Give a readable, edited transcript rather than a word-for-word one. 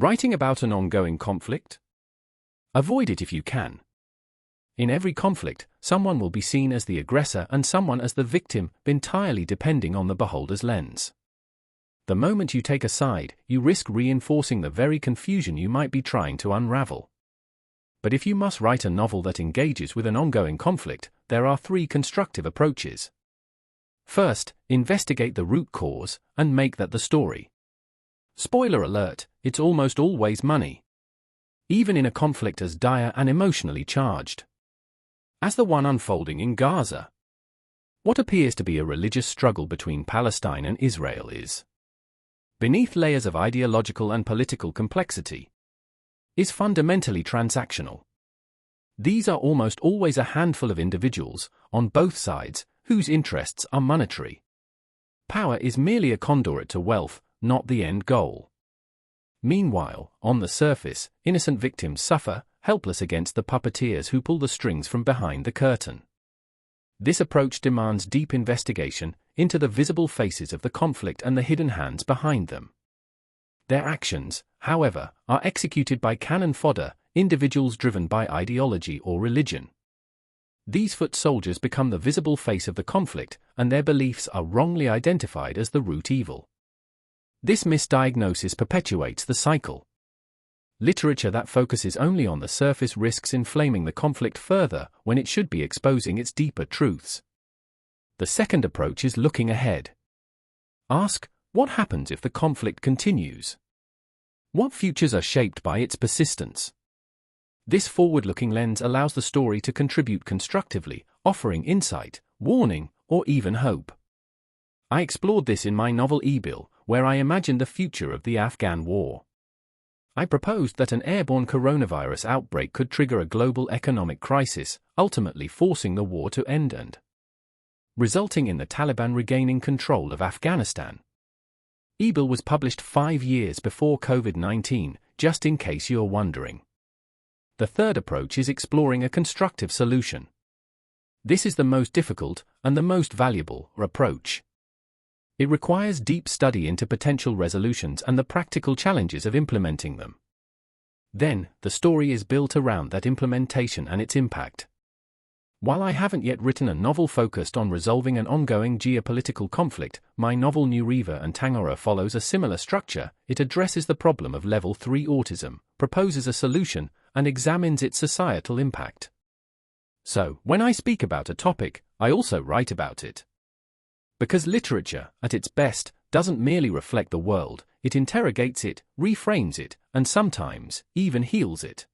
Writing about an ongoing conflict? Avoid it if you can. In every conflict, someone will be seen as the aggressor and someone as the victim, entirely depending on the beholder's lens. The moment you take a side, you risk reinforcing the very confusion you might be trying to unravel. But if you must write a novel that engages with an ongoing conflict, there are 3 constructive approaches. First, investigate the root cause and make that the story. Spoiler alert, it's almost always money. Even in a conflict as dire and emotionally charged as the one unfolding in Gaza. What appears to be a religious struggle between Palestine and Israel is beneath layers of ideological and political complexity, is fundamentally transactional. These are almost always a handful of individuals, on both sides, whose interests are monetary. Power is merely a conduit to wealth, not the end goal. Meanwhile, on the surface, innocent victims suffer, helpless against the puppeteers who pull the strings from behind the curtain. This approach demands deep investigation into the visible faces of the conflict and the hidden hands behind them. Their actions, however, are executed by cannon fodder, individuals driven by ideology or religion. These foot soldiers become the visible face of the conflict, and their beliefs are wrongly identified as the root evil. This misdiagnosis perpetuates the cycle. Literature that focuses only on the surface risks inflaming the conflict further when it should be exposing its deeper truths. The second approach is looking ahead. Ask, what happens if the conflict continues? What futures are shaped by its persistence? This forward-looking lens allows the story to contribute constructively, offering insight, warning, or even hope. I explored this in my novel Ibil, where I imagined the future of the Afghan war. I proposed that an airborne coronavirus outbreak could trigger a global economic crisis, ultimately forcing the war to end and resulting in the Taliban regaining control of Afghanistan. Ibil was published 5 years before COVID-19, just in case you're wondering. The third approach is exploring a constructive solution. This is the most difficult and the most valuable approach. It requires deep study into potential resolutions and the practical challenges of implementing them. Then, the story is built around that implementation and its impact. While I haven't yet written a novel focused on resolving an ongoing geopolitical conflict, my novel Nureeva and Tangora follows a similar structure. It addresses the problem of level 3 autism, proposes a solution, and examines its societal impact. So, when I speak about a topic, I also write about it. Because literature, at its best, doesn't merely reflect the world, it interrogates it, reframes it, and sometimes even heals it.